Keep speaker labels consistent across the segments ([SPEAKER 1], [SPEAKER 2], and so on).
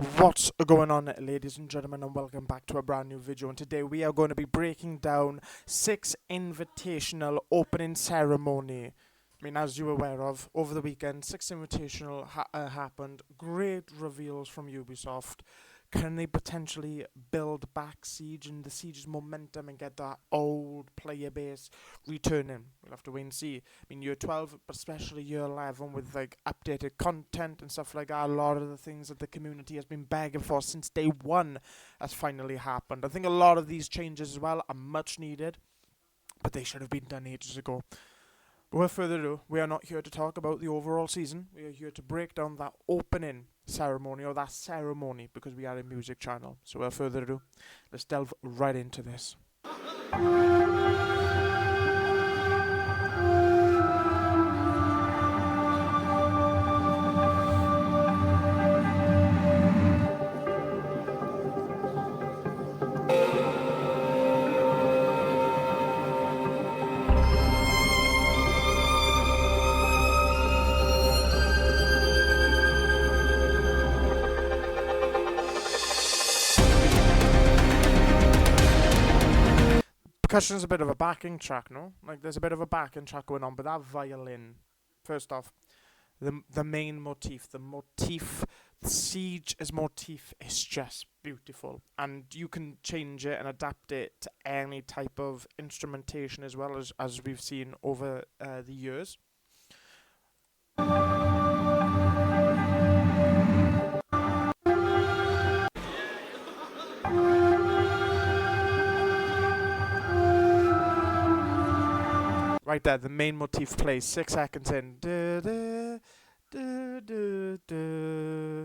[SPEAKER 1] What's going on, ladies and gentlemen, and welcome back to a brand new video. And today we are going to be breaking down 6 invitational opening ceremony. I mean, as you're aware of, over the weekend, 6 invitational happened. Great reveals from Ubisoft. Can they potentially build back Siege and the Siege's momentum and get that old player base returning? We'll have to wait and see. I mean, year 12, but especially year 11 with like updated content and stuff like that. A lot of the things that the community has been begging for since day one has finally happened. I think a lot of these changes as well are much needed, but they should have been done ages ago. But without further ado, we are not here to talk about the overall season. We are here to break down that opening ceremony, or that ceremony, because we are a music channel. So without further ado, let's delve right into this. Percussion's a bit of a backing track, no? Like, there's a bit of a backing track going on, but that violin, first off, the main motif, the Siege's motif is just beautiful. And you can change it and adapt it to any type of instrumentation as well, as we've seen over the years. Right there, the main motif plays 6 seconds in. Da, da, da, da, da.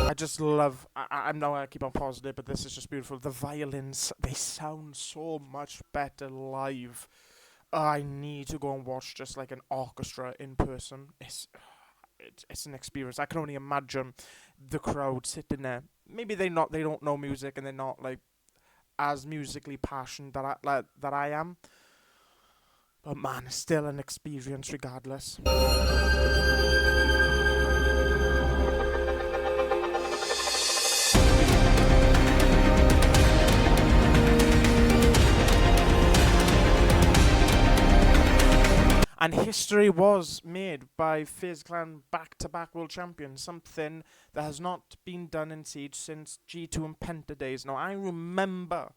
[SPEAKER 1] I just love, I'm not going to keep on positive, but this is just beautiful. The violins, they sound so much better live. I need to go and watch just like an orchestra in person. It's an experience. I can only imagine the crowd sitting there. Maybe they don't know music and they're not like as musically passionate that I am. But man, it's still an experience regardless. And history was made by FaZe Clan back-to-back world champions, something that has not been done in Siege since G2 and Penta days. Now, I remember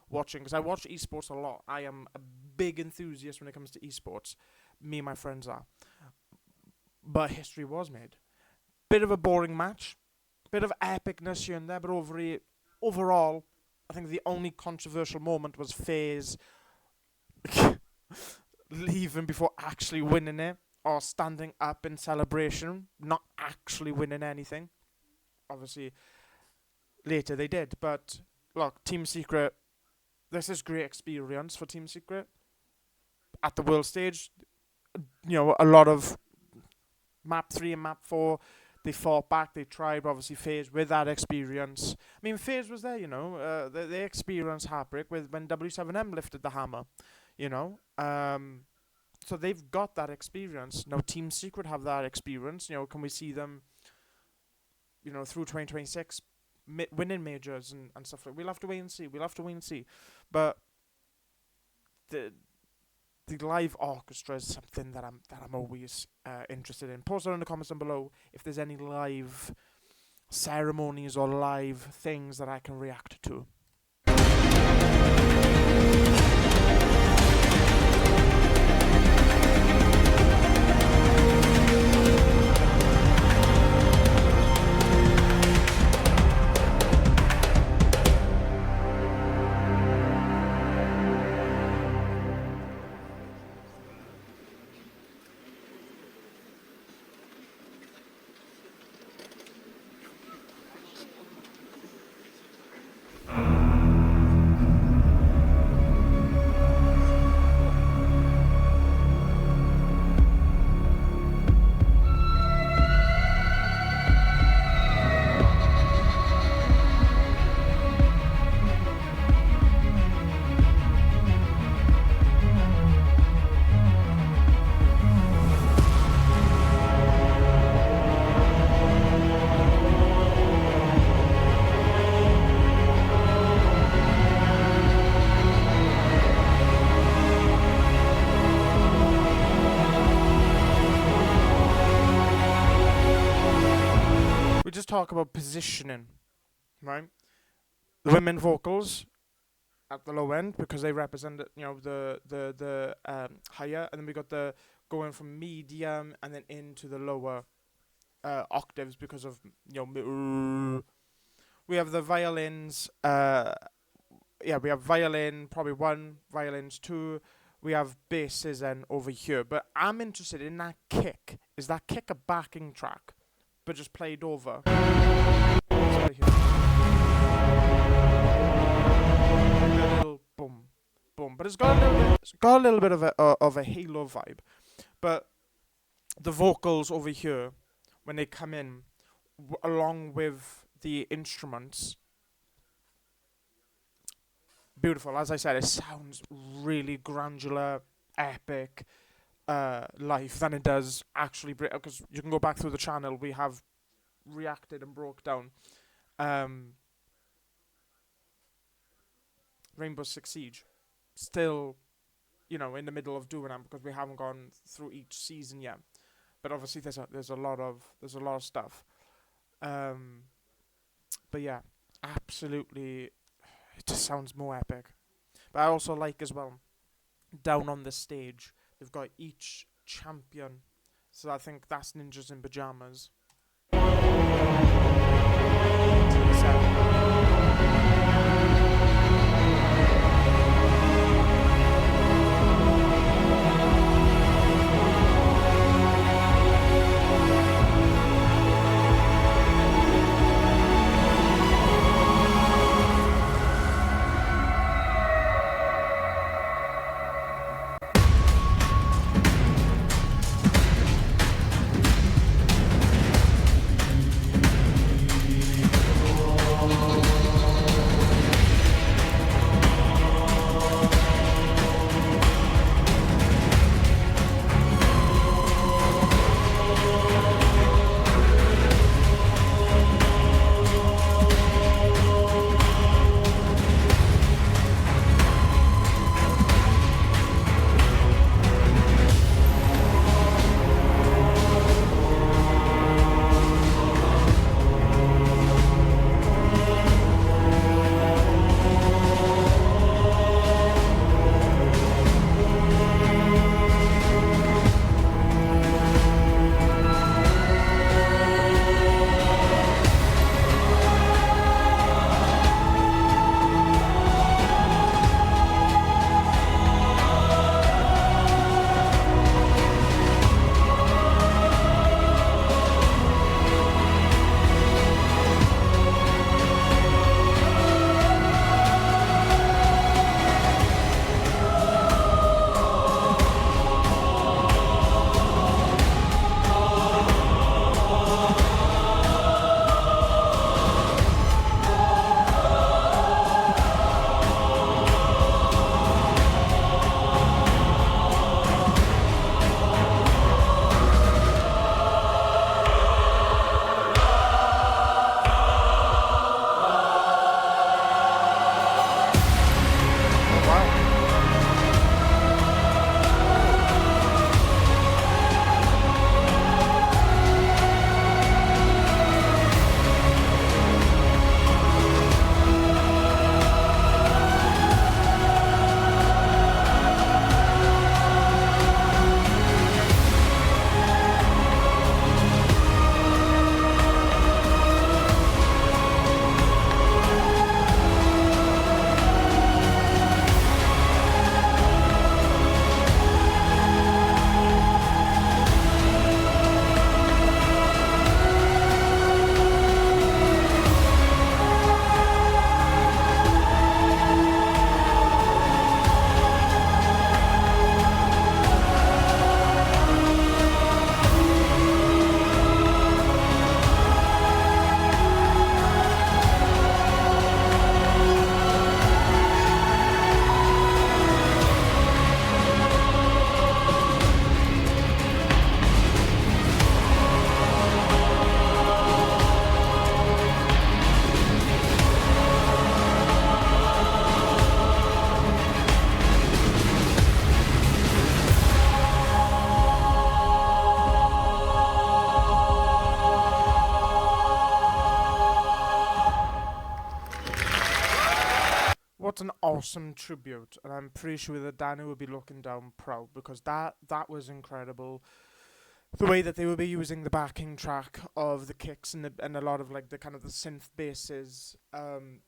[SPEAKER 1] watching, because I watch esports a lot. I am a big enthusiast when it comes to esports. Me and my friends are. But history was made. Bit of a boring match. Bit of epicness here and there, but overall, I think the only controversial moment was FaZe leaving before actually winning it, or standing up in celebration, not actually winning anything. Obviously, later they did, but look, Team Secret, this is great experience for Team Secret. At the world stage, you know, a lot of map 3 and map 4, they fought back, they tried, obviously FaZe with that experience. I mean, FaZe was there, you know, they experienced heartbreak with when W7M lifted the hammer. You know, so they've got that experience. Now Team Secret have that experience. You know, can we see them, you know, through 2026 winning majors and stuff like that? We'll have to wait and see. But the live orchestra is something that I'm always interested in. Post it in the comments down below if there's any live ceremonies or live things that I can react to. we just talk about positioning, right? The women vocals at the low end because they represent the higher, and then we got the going from medium and then into the lower octaves because of we have the violins. We have violin, probably one, violins two. We have basses and over here. But I'm interested in that kick. Is that kick a backing track, but just played over? A little boom, boom. But it's got a little bit of a Halo vibe. But the vocals over here, when they come in, along with the instruments, beautiful. As I said, it sounds really granular, epic, live than it does actually. Because you can go back through the channel, we have reacted and broke down Rainbow Six Siege. Still, in the middle of doing that because we haven't gone through each season yet. But obviously, there's a lot of stuff. But yeah, absolutely, it just sounds more epic. But I also like as well, down on the stage, they've got each champion. So I think that's Ninjas in Pajamas. That's an awesome tribute, and I'm pretty sure that Danny would be looking down proud, because that was incredible. The way that they would be using the backing track of the kicks and a lot of like the kind of the synth basses,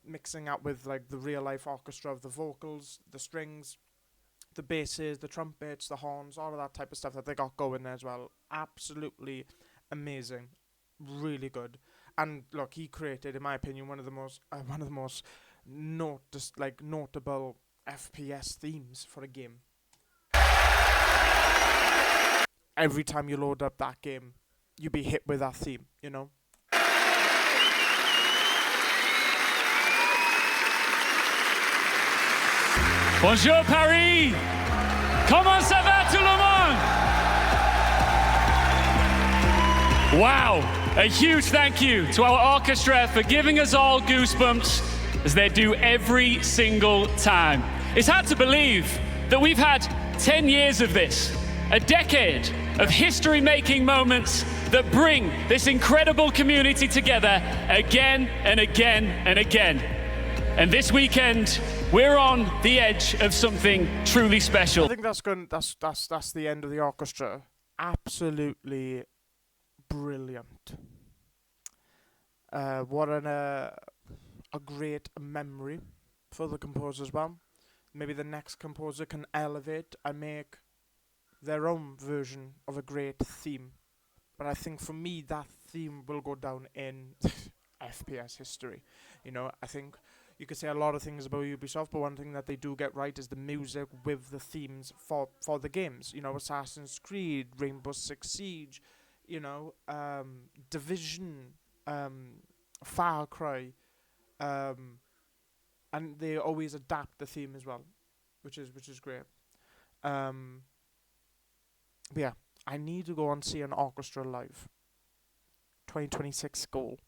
[SPEAKER 1] mixing up with like the real life orchestra of the vocals, the strings, the basses, the trumpets, the horns, all of that type of stuff that they got going there as well. Absolutely amazing, really good. And look, he created, in my opinion, one of the most notable FPS themes for a game. Every time you load up that game, you be hit with that theme, you know?
[SPEAKER 2] Bonjour Paris! Comment ça va tout le monde? Wow! A huge thank you to our orchestra for giving us all goosebumps as they do every single time. It's hard to believe that we've had 10 years of this, a decade of history-making moments that bring this incredible community together again and again and again. And this weekend, we're on the edge of something truly special.
[SPEAKER 1] I think that's the end of the orchestra. Absolutely brilliant. What a great memory for the composer as well. Maybe the next composer can elevate and make their own version of a great theme. But I think for me, that theme will go down in FPS history. You know, I think you could say a lot of things about Ubisoft, but one thing that they do get right is the music with the themes for the games. You know, Assassin's Creed, Rainbow Six Siege, you know, Division, Far Cry, and they always adapt the theme as well, which is great. But yeah, I need to go and see an orchestra live. 2026 goal.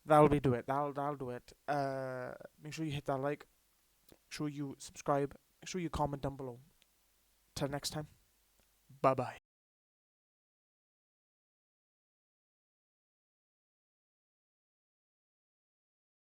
[SPEAKER 1] That'll do it. Make sure you hit that like. Make sure you subscribe. Make sure you comment down below. Till next time. Bye bye.